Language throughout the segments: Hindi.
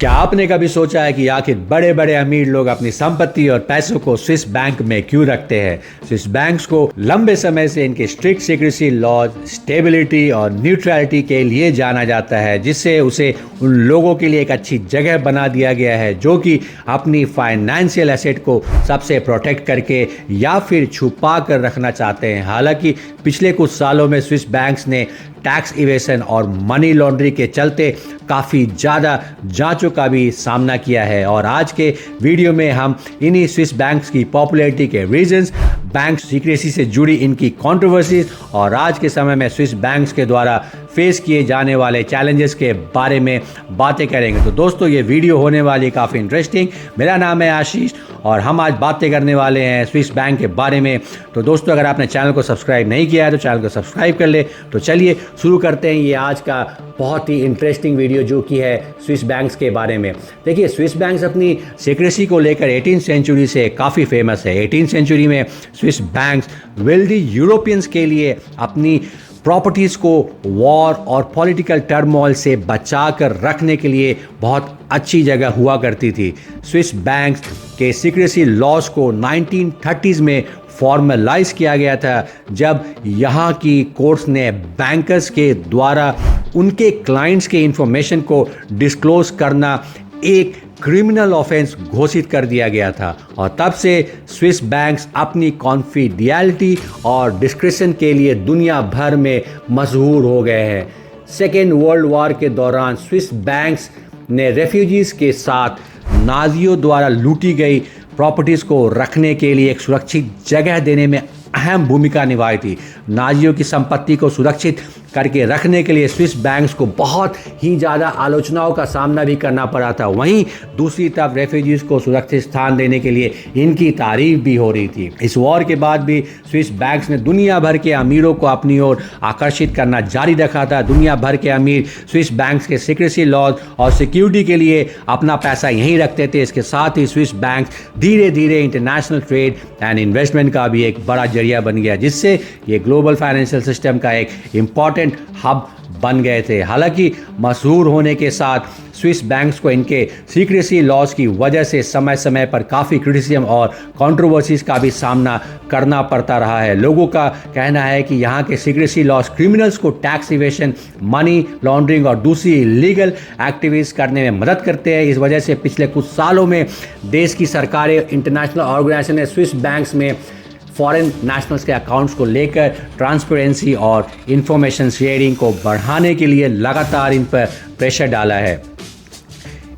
क्या आपने कभी सोचा है कि आखिर बड़े बड़े अमीर लोग अपनी संपत्ति और पैसों को स्विस बैंक में क्यों रखते हैं? स्विस बैंक्स को लंबे समय से इनके स्ट्रिक्ट सीक्रेसी लॉज, स्टेबिलिटी और न्यूट्रलिटी के लिए जाना जाता है, जिससे उसे उन लोगों के लिए एक अच्छी जगह बना दिया गया है जो कि अपनी फाइनेंशियल एसेट को सबसे प्रोटेक्ट करके या फिर छुपा कर रखना चाहते हैं। हालांकि पिछले कुछ सालों में स्विस बैंक्स ने टैक्स इवेशन और मनी लॉन्ड्रिंग के चलते काफ़ी ज़्यादा जांचों का भी सामना किया है, और आज के वीडियो में हम इन्हीं स्विस बैंक्स की पॉपुलैरिटी के रीजंस, बैंक सीक्रेसी से जुड़ी इनकी कंट्रोवर्सीज और आज के समय में स्विस बैंक्स के द्वारा फेस किए जाने वाले चैलेंजेस के बारे में बातें करेंगे। तो दोस्तों, ये वीडियो होने वाली काफ़ी इंटरेस्टिंग। मेरा नाम है आशीष और हम आज बातें करने वाले हैं स्विस बैंक के बारे में। तो दोस्तों, अगर आपने चैनल को सब्सक्राइब नहीं किया है तो चैनल को सब्सक्राइब कर ले। तो चलिए शुरू करते हैं ये आज का बहुत ही इंटरेस्टिंग वीडियो जो कि है स्विस बैंक्स के बारे में। देखिए, स्विस बैंक्स अपनी सीक्रेसी को लेकर 18th सेंचुरी से काफ़ी फेमस है। 18th सेंचुरी में स्विस बैंक्स वेल्दी यूरोपियंस के लिए अपनी प्रॉपर्टीज़ को वॉर और पॉलिटिकल टर्मोइल से बचा कर रखने के लिए बहुत अच्छी जगह हुआ करती थी। स्विस बैंक्स के सीक्रेसी लॉज को 1930s में फॉर्मलाइज किया गया था, जब यहाँ की कोर्ट्स ने बैंकर्स के द्वारा उनके क्लाइंट्स के इंफॉर्मेशन को डिस्क्लोज करना एक क्रिमिनल ऑफेंस घोषित कर दिया गया था। और तब से स्विस बैंक्स अपनी कॉन्फिडेंशियलिटी और डिस्क्रिप्शन के लिए दुनिया भर में मशहूर हो गए हैं। सेकेंड वर्ल्ड वॉर के दौरान स्विस बैंक्स ने रेफ्यूजीज़ के साथ नाजियों द्वारा लूटी गई प्रॉपर्टीज़ को रखने के लिए एक सुरक्षित जगह देने में अहम भूमिका निभाई थी। नाजियों की संपत्ति को सुरक्षित करके रखने के लिए स्विस बैंक्स को बहुत ही ज़्यादा आलोचनाओं का सामना भी करना पड़ा था। वहीं दूसरी तरफ रेफ्यूजीज़ को सुरक्षित स्थान देने के लिए इनकी तारीफ भी हो रही थी। इस वॉर के बाद भी स्विस बैंक्स ने दुनिया भर के अमीरों को अपनी ओर आकर्षित करना जारी रखा था। दुनिया भर के अमीर स्विस बैंक्स के सीक्रेसी लॉज और सिक्योरिटी के लिए अपना पैसा यहीं रखते थे। इसके साथ ही स्विस बैंक्स धीरे धीरे इंटरनेशनल ट्रेड एंड इन्वेस्टमेंट का भी एक बड़ा जरिया बन गया, जिससे ये ग्लोबल फाइनेंशियल सिस्टम का एक इम्पॉर्टेंट हब बन गए थे। हालांकि मशहूर होने के साथ स्विस बैंक्स को इनके सीक्रेसी लॉज की वजह से समय समय पर काफ़ी क्रिटिसिज्म और कंट्रोवर्सीज का भी सामना करना पड़ता रहा है। लोगों का कहना है कि यहाँ के सीक्रेसी लॉज क्रिमिनल्स को टैक्स इवेशन, मनी लॉन्ड्रिंग और दूसरी इलीगल एक्टिविटीज़ करने में मदद करते हैं। इस वजह से पिछले कुछ सालों में देश की सरकारें, इंटरनेशनल ऑर्गेनाइजेशन ने स्विस बैंक्स में फॉरेन नेशनल्स के अकाउंट्स को लेकर ट्रांसपेरेंसी और इंफॉर्मेशन शेयरिंग को बढ़ाने के लिए लगातार इन पर प्रेशर डाला है।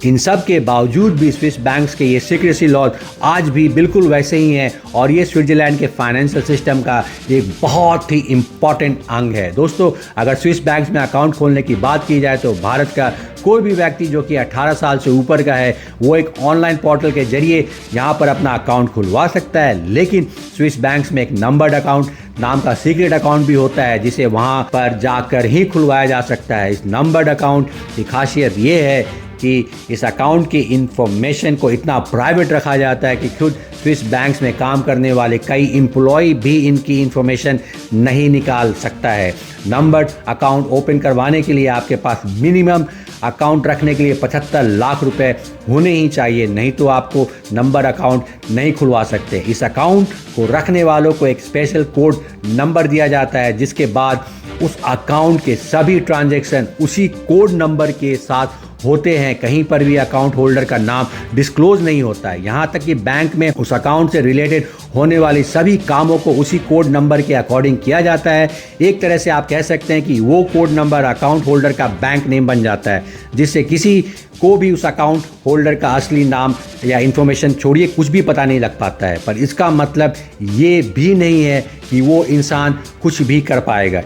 इन सब के बावजूद भी स्विस बैंक्स के ये सीक्रेसी लॉज आज भी बिल्कुल वैसे ही हैं, और ये स्विट्जरलैंड के फाइनेंशियल सिस्टम का एक बहुत ही इम्पॉर्टेंट अंग है। दोस्तों, अगर स्विस बैंक्स में अकाउंट खोलने की बात की जाए तो भारत का कोई भी व्यक्ति जो कि 18 साल से ऊपर का है वो एक ऑनलाइन पोर्टल के जरिए यहाँ पर अपना अकाउंट खुलवा सकता है। लेकिन स्विस बैंक्स में एक नंबर्ड अकाउंट नाम का सीक्रेट अकाउंट भी होता है, जिसे वहाँ पर जाकर ही खुलवाया जा सकता है। इस नंबर्ड अकाउंट की खासियत ये है कि इस अकाउंट की इंफॉर्मेशन को इतना प्राइवेट रखा जाता है कि खुद स्विस बैंक्स में काम करने वाले कई एम्प्लॉय भी इनकी इंफॉर्मेशन नहीं निकाल सकता है। नंबर्ड अकाउंट ओपन करवाने के लिए आपके पास मिनिमम अकाउंट रखने के लिए 75 लाख रुपए होने ही चाहिए, नहीं तो आपको नंबर अकाउंट नहीं खुलवा सकते। इस अकाउंट को रखने वालों को एक स्पेशल कोड नंबर दिया जाता है, जिसके बाद उस अकाउंट के सभी ट्रांजैक्शन उसी कोड नंबर के साथ होते हैं। कहीं पर भी अकाउंट होल्डर का नाम डिस्क्लोज नहीं होता है। यहाँ तक कि बैंक में उस अकाउंट से रिलेटेड होने वाली सभी कामों को उसी कोड नंबर के अकॉर्डिंग किया जाता है। एक तरह से आप कह सकते हैं कि वो कोड नंबर अकाउंट होल्डर का बैंक नेम बन जाता है, जिससे किसी को भी उस अकाउंट होल्डर का असली नाम या इन्फॉर्मेशन छोड़िए कुछ भी पता नहीं लग पाता है। पर इसका मतलब ये भी नहीं है कि वो इंसान कुछ भी कर पाएगा।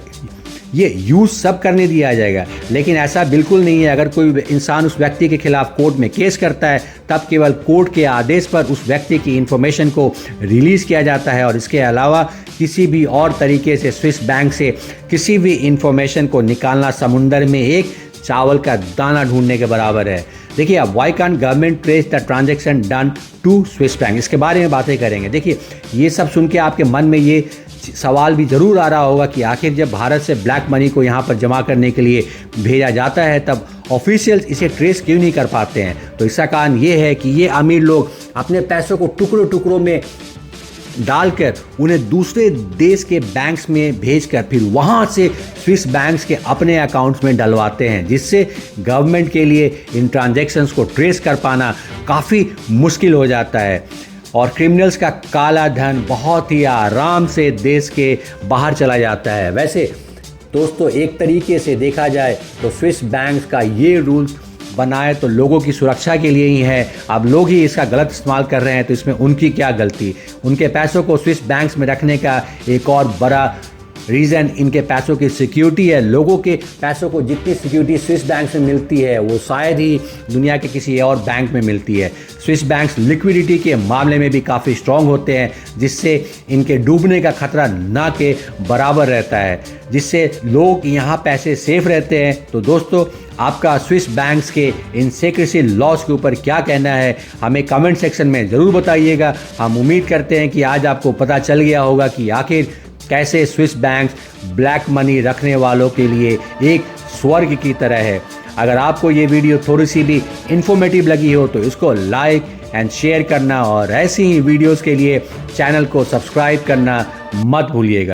ये यूज़ सब करने दिया जाएगा, लेकिन ऐसा बिल्कुल नहीं है। अगर कोई इंसान उस व्यक्ति के खिलाफ कोर्ट में केस करता है तब केवल कोर्ट के आदेश पर उस व्यक्ति की इन्फॉर्मेशन को रिलीज़ किया जाता है, और इसके अलावा किसी भी और तरीके से स्विस बैंक से किसी भी इन्फॉर्मेशन को निकालना समुंदर में एक चावल का दाना ढूंढने के बराबर है। देखिए, अब why can't government trace the transaction done to Swiss bank, इसके बारे में बातें करेंगे। देखिए, ये सब सुन के आपके मन में ये सवाल भी ज़रूर आ रहा होगा कि आखिर जब भारत से ब्लैक मनी को यहाँ पर जमा करने के लिए भेजा जाता है तब ऑफिशियल्स इसे ट्रेस क्यों नहीं कर पाते हैं। तो इसका कारण ये है कि ये अमीर लोग अपने पैसों को टुकड़ों टुकड़ों में डालकर उन्हें दूसरे देश के बैंक्स में भेजकर फिर वहाँ से स्विस बैंक्स के अपने अकाउंट्स में डलवाते हैं, जिससे गवर्नमेंट के लिए इन ट्रांजैक्शंस को ट्रेस कर पाना काफ़ी मुश्किल हो जाता है और क्रिमिनल्स का काला धन बहुत ही आराम से देश के बाहर चला जाता है। वैसे दोस्तों, एक तरीके से देखा जाए तो स्विस बैंक्स का ये रूल बनाए तो लोगों की सुरक्षा के लिए ही है। अब लोग ही इसका गलत इस्तेमाल कर रहे हैं तो इसमें उनकी क्या गलती। उनके पैसों को स्विस बैंक्स में रखने का एक और बड़ा रीज़न इनके पैसों की सिक्योरिटी है। लोगों के पैसों को जितनी सिक्योरिटी स्विस बैंक से मिलती है वो शायद ही दुनिया के किसी और बैंक में मिलती है। स्विस बैंक्स लिक्विडिटी के मामले में भी काफ़ी स्ट्रॉन्ग होते हैं, जिससे इनके डूबने का खतरा ना के बराबर रहता है, जिससे लोग यहाँ पैसे सेफ रहते हैं। तो दोस्तों, आपका स्विस बैंक्स के इन सीक्रेसी लॉज के ऊपर क्या कहना है, हमें कमेंट सेक्शन में ज़रूर बताइएगा। हम उम्मीद करते हैं कि आज आपको पता चल गया होगा कि आखिर कैसे स्विस बैंक्स ब्लैक मनी रखने वालों के लिए एक स्वर्ग की तरह है। अगर आपको ये वीडियो थोड़ी सी भी इंफॉर्मेटिव लगी हो तो इसको लाइक एंड शेयर करना और ऐसी ही वीडियोस के लिए चैनल को सब्सक्राइब करना मत भूलिएगा।